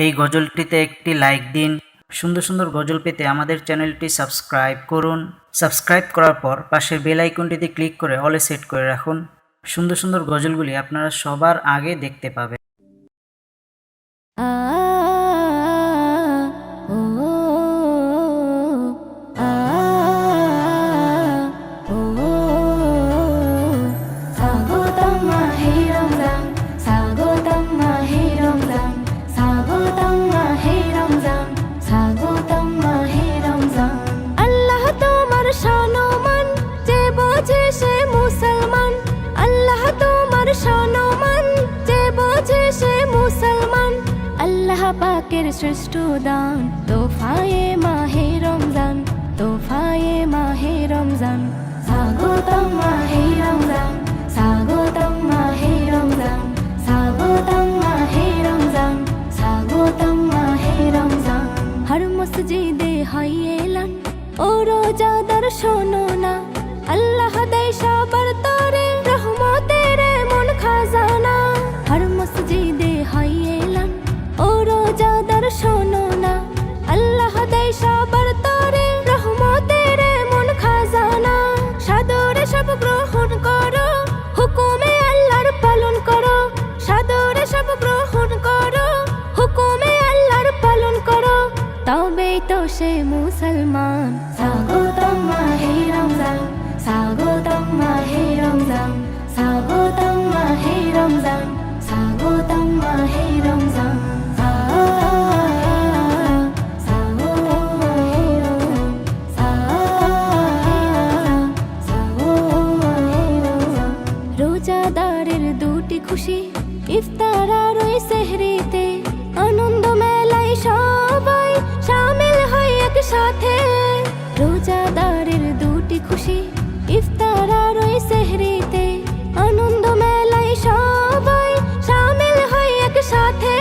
এই গজলটিতে একটি লাইক দিন। সুন্দর সুন্দর গজল পেতে আমাদের চ্যানেলটি সাবস্ক্রাইব করুন। সাবস্ক্রাইব করার পর পাশের বেল আইকনটিতে ক্লিক করে অলে সেট করে রাখুন। সুন্দর সুন্দর গজলগুলি আপনারা সবার আগে দেখতে পাবেন। পাকের শ্রেষ্ঠ দান তোফায়ে মাহে রমজান, তোফায়ে মাহে রমজান। স্বাগতম মাহে রমজান, স্বাগতম মাহে রমজান, স্বাগতম মাহে রমজান, স্বাগতম মাহে রমজান। হর মসজিদে হয় এলান, ও রোজাদার শোনো না, আল্লাহ দেয় সবার তরে রহমতের এমন খাজানা। হর মসজিদে হয় এলান, ও রোজাদার শোনো না, আল্লাহ দেয় সবার তরে রহমতের এমন খাজানা। সাদরে সব গ্রহণ করো, হুকুমে আল্লাহর পালন করো। সাদরে সব গ্রহণ করো, হুকুমে আল্লাহর পালন করো, তবেই তো সে মুসলমান। স্বাগতম মাহে রমজান, স্বাগতম মাহে রমজান, স্বাগতম মাহে রমজান, স্বাগতম মাহে রমজান। রোজাদারের দুটি খুশি, ইফতার আর ওই সেহরিতে, আনন্দ মেলায় সবাই শামিল হয় একসাথে। রোজাদারের দুটি খুশি, ইফতার আর ওই সেহরিতে, আনন্দ মেলায় সবাই শামিল হয় একসাথে।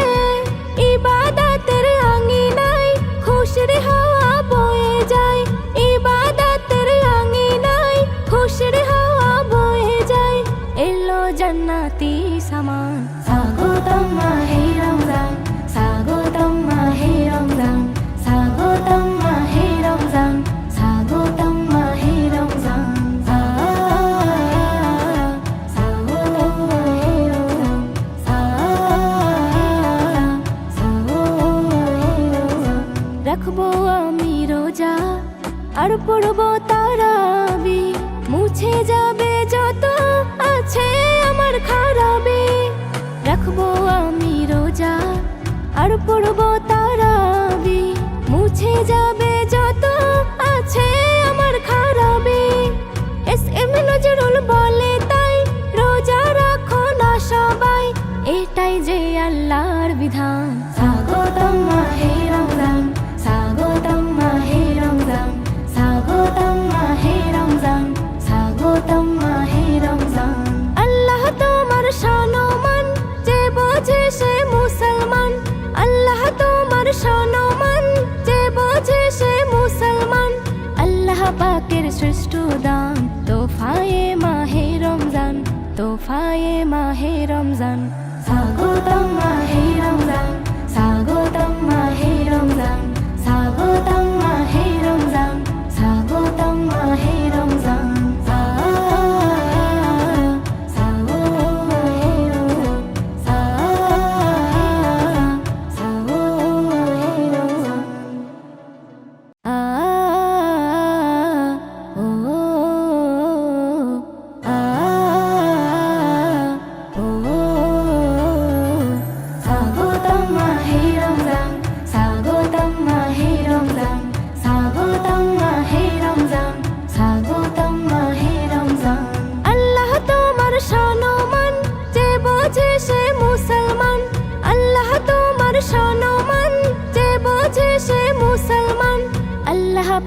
ইবাদতের আঙ্গিনায় খুশির হাওয়া বয়ে যায়, ইবাদতের আঙ্গিনায় খুশির হাওয়া বয়ে যায়। এলো জান্নাতি সামান। স্বাগতম মাহে রমজান, স্বাগতম মাহে রমজান, স্বাগতম মাহে রমজান, স্বাগতম মাহে রমজান। রাখবো আমি রোজা আর পড়বো তারাবি, মুছে যাবে যত আছে আমার খারাপি। রাখবো আমি রোজা আর পড়বো তারাবি, মুছে যাবে যত আছে আমার খারাপি। এস এম নজরুল বলে তাই রোজা রাখো না সবাই, এটাই যে আল্লাহর বিধান। স্বাগতম মাহে রমজান, স্বাগতম মাহে রমজান, স্বাগতম মাহে রমজান, স্বাগতম মাহে রমজান। আল্লাহ তোমার সম্মান যে বোঝে সে মুসলমান, আল্লাহ তোমার সম্মান যে বোঝে সে মুসলমান। আল্লাহ পাকের শ্রেষ্ঠ দান তোফায়ে মাহে রমজান, তোফায়ে মাহে রমজান। স্বাগতম মাহে রমজান, স্বাগতম মাহে রমজান, স্বাগতম মাহে রমজান, স্বাগতম মাহে রমজান।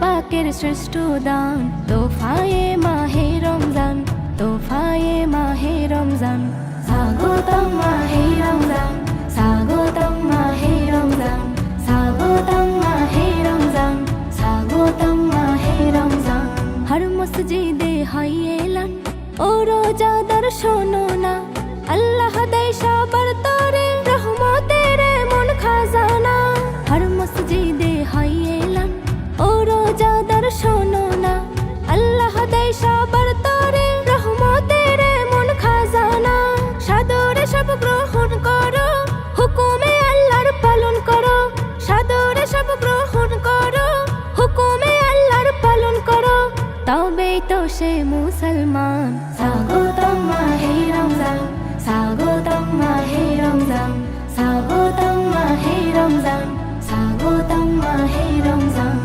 পাকের শ্রেষ্ঠ দান তোফায়ে মাহে রমজান, তোফায়ে মাহে রমজান। স্বাগতম মাহে রমজান, স্বাগতম মাহে রমজান, স্বাগতম মাহে রমজান, স্বাগতম মাহে রমজান। হর মসজিদে হয় এলান, ও রোজাদার শোনো না, আল্লাহ দেয় সবার তরে রহমতের এমন খাজানা। সে মুসলমান স্বাগতম মাহে রমজান স্বাগতম মাহে রমজান স্বাগতম মাহে রমজান স্বাগতম মাহে রমজান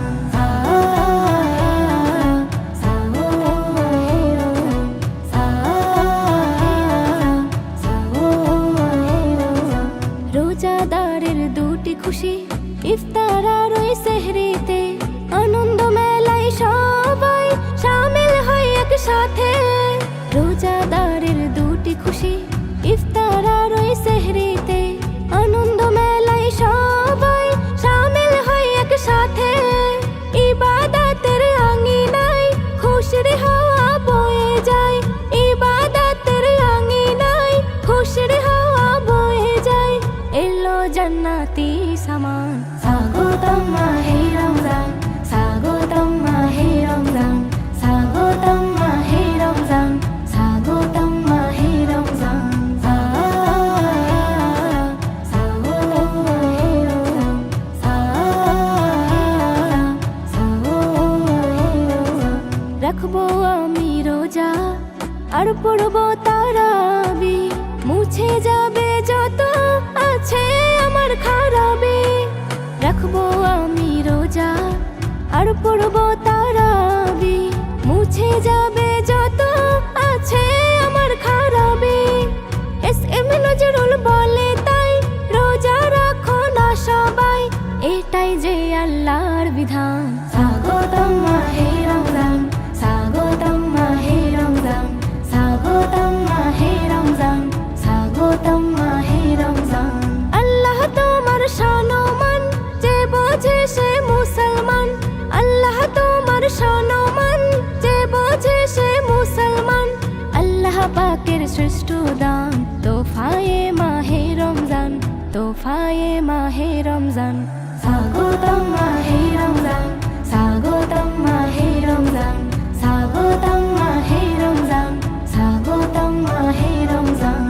রোজাদারের দুটি খুশি ইফতার আর ওই সেহরিতে আনন্দ মেলায় সবাই শামিল হয় একসাথে রোজাদারের দুটি খুশি ইফতার আর ওই সেহরিতে আনন্দ মেলায় সবাই শামিল হয় একসাথে ইবাদতের আঙ্গিনায় খুশির হাওয়া বয়ে যায় ইবাদতের আঙ্গিনায় খুশির হাওয়া বয়ে যায় এলো জান্নাতি সামান স্বাগতম মাহে রমজান স্বাগতম মাহে রমজান স্বাগতম মাহে রমজান স্বাগতম মাহে রমজান রাখবো আমি রোজা আর পড়বো তারাবি মুছে যাবে যত আছে আমার খারাপি রাখবো আমি রোজা আর পড়বো তারাবি মুছে যাবে যত আছে আমার খারাপি এস.এম. নজরুল বলে তাই রোজা রাখো না সবাই এটাই যে আল্লাহর বিধান স্বাগতম মাহে রমজান স্বাগতম মাহে রমজান স্বাগতম মাহে রমজান স্বাগতম মাহে রমজান আল্লাহ তোমার সম্মান যে বোঝে সে মুসলমান আল্লাহ তোমার সম্মান যে বোঝে সে মুসলমান আল্লাহ পাকের শ্রেষ্ঠ দান তোফায়ে মাহে রমজান তোফায়ে মাহে রমজান স্বাগতম মাহে রমজান স্বাগতম মাহে রমজান স্বাগতম মাহে রমজান স্বাগতম মাহে রমজান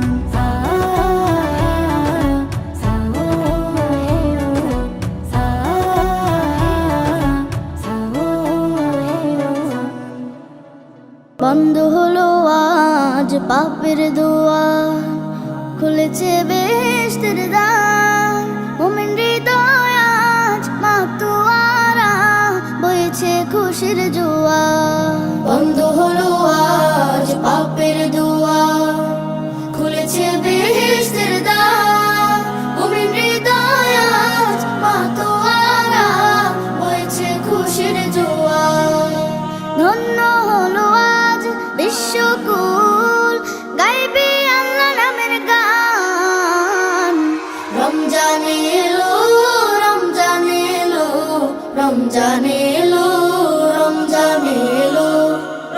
বন্ধ হলো আজ পাপের দোয়ার খুলেছে বেহেশতের দ্বার মুমিন হৃদয় আজ মাতোয়ারা বইছে খুশির জোয়ার বন্ধ হলো আজ পাপের দোয়ার খুলেছে বেহেশতের দ্বার মুমিন হৃদয় আজ মাতোয়ারা বইছে খুশির জোয়ার ধন্য হলো আজ বিশ্বকুল গাইবে আল্লাহ নামের গান রমজান এলো রমজান এলো রমজান এলো রমজান এলো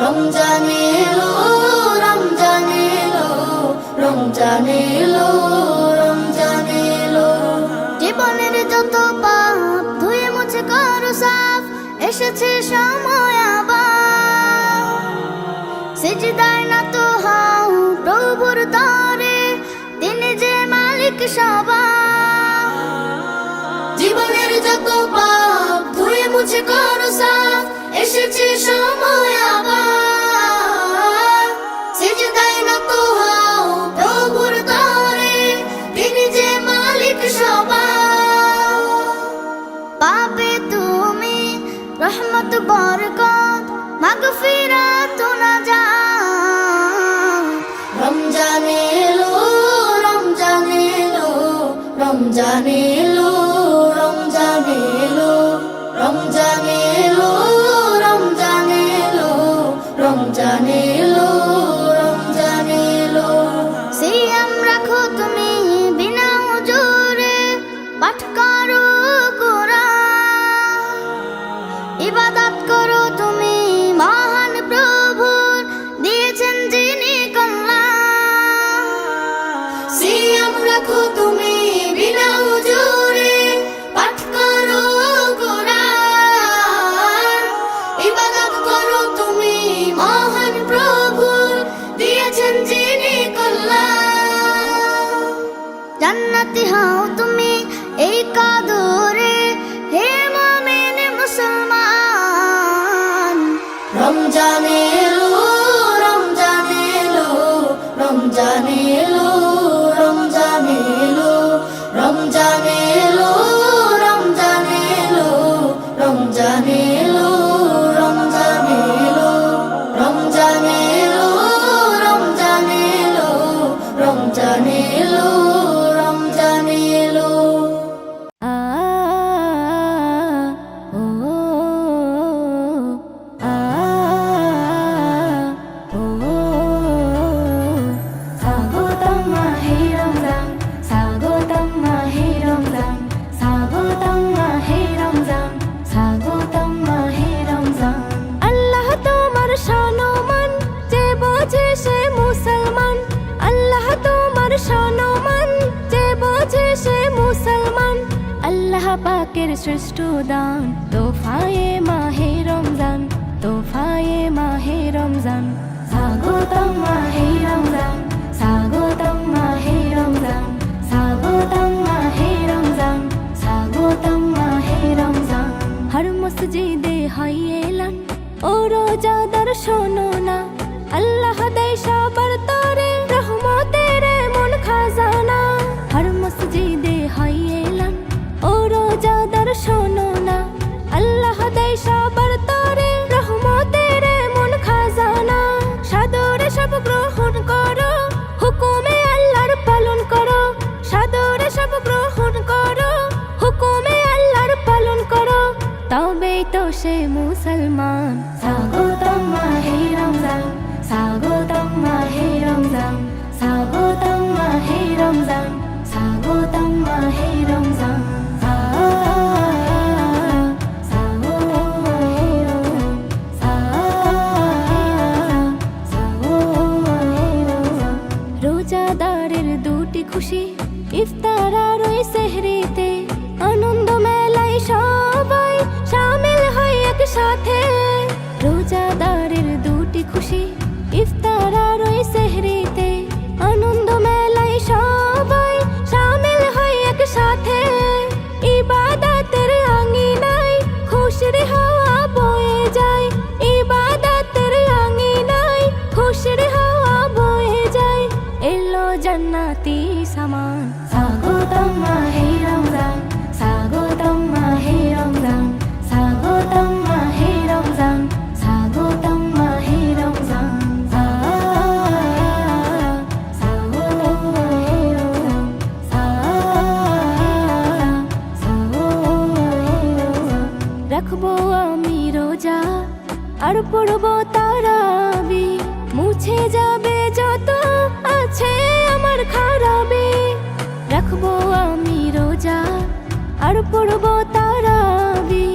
রমজান এলো রমজান এলো রমজান এলো রমজান এলো জীবনের যত পাপ ধুয়ে মুছে করো সাফ এসেছে সময় আবার সিজদায় নত হও প্রভুর তরে তিনি যে মালিক সবার জীবনের যত পাপ ধুয়ে মুছে করো সাফ এসেছে সময় আবার সিজদায় নত হও প্রভুর তরে তিনি যে মালিক সবার পাবে তুমি রহমত বরকত মাগফিরাত নাজাত রমজান এলো রমজান এলো রমজান এলো রমজান এলো রমজান এলো রমজান এলো রমজান এলো রমজান এলো সিয়াম রাখো তুমি বিনা হুজুরে পাঠ করো কোরআন ইবাদত করো তুমি মহান প্রভুর দিয়েছেন যিনি কল্যাণ সিয়াম রাখো তুমি বিনা হুজুরে পাঠ করো কোরআন ইবাদত করো তুমি মহান প্রভুর দিয়েছেন যিনি কল্যাণ জান্নাতি হও তুমি এই কদরে হে মুমিন মুসলমান পাকের শ্রেষ্ঠ দান তোফায়ে মাহে রমজান, তোফায়ে মাহে রমজান। স্বাগতম মাহে রমজান, স্বাগতম মাহে রমজান, স্বাগতম মাহে রমজান, স্বাগতম মাহে রমজান। হর মসজিদে হয় এলান, ও রোজাদার শোনো না, আল্লাহ দেয় সবার তরে রহমতের মন খাজানা। হর মসজিদে হয় এলান, ও রোজাদার শোনো না, আল্লাহ দেয় সবার তরে রহমতের মন খাজানা। সাদরে সব গ্রহণ করো, হুকুমে আল্লাহর পালন করো, সাদরে সব গ্রহণ করো, হুকুমে আল্লাহর পালন করো, তবেই তো সে মুসলমান। স্বাগতম মাহে রমজান, স্বাগতম মাহে রমজান, স্বাগতম মাহে রমজান, স্বাগতম মাহে রমজান। রোজাদারের দুটি খুশি, ইফতার আর ওই সেহরিতে, আনন্দ মেলায় সবাই শামিল হয় একসাথে। রোজাদারের দুটি খুশি, ইফতার আর ওই সেহরিতে, আনন্দ মেলায় সবাই শামিল হয় একসাথে। ইবাদতের আঙ্গিনায় খুশির হাওয়া বয়ে যায়, ইবাদতের আঙ্গিনায় খুশির হাওয়া বয়ে যায়, এলো জান্নাতি সামান। স্বাগতম মাহে রমজান, স্বাগতম মাহে রমজান, স্বাগতম মাহে রমজান, স্বাগতম মাহে রমজান। স্বাগতম মাহে রমজান, রাখবো আমি রোজা আর পড়বো তারাবি, মুছে যাবে যত আছে আমার খারাপি। রাখবো আমি রোজা আর পড়বো তারাবি,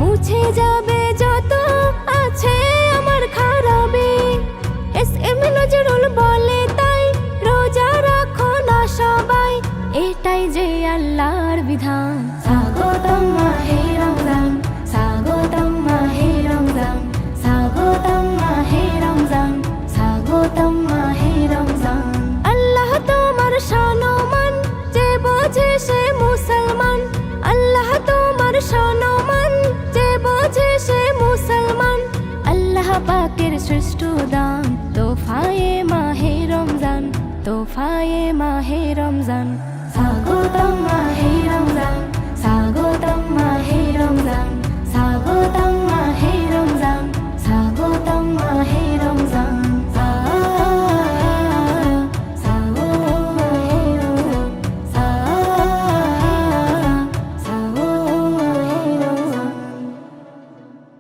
মুছে যাবে যত আছে আমার খারাপি। এস এম নজরুল বলে তাই রোজা রাখো না সবাই, এটাই যে আল্লাহর বিধান। স্বাগতম মাহে রমজান, স্বাগতম মাহে রমজান, স্বাগতম মাহে রমজান, স্বাগতম মাহে রমজান। আল্লাহ তোমার সম্মান যে বোঝে সে মুসলমান, আল্লাহ তোমার সম্মান যে বোঝে সে মুসলমান। আল্লাহ পাকের শ্রেষ্ঠ দান তোফায়ে মাহে রমজান, তোফায়ে মাহে রমজান।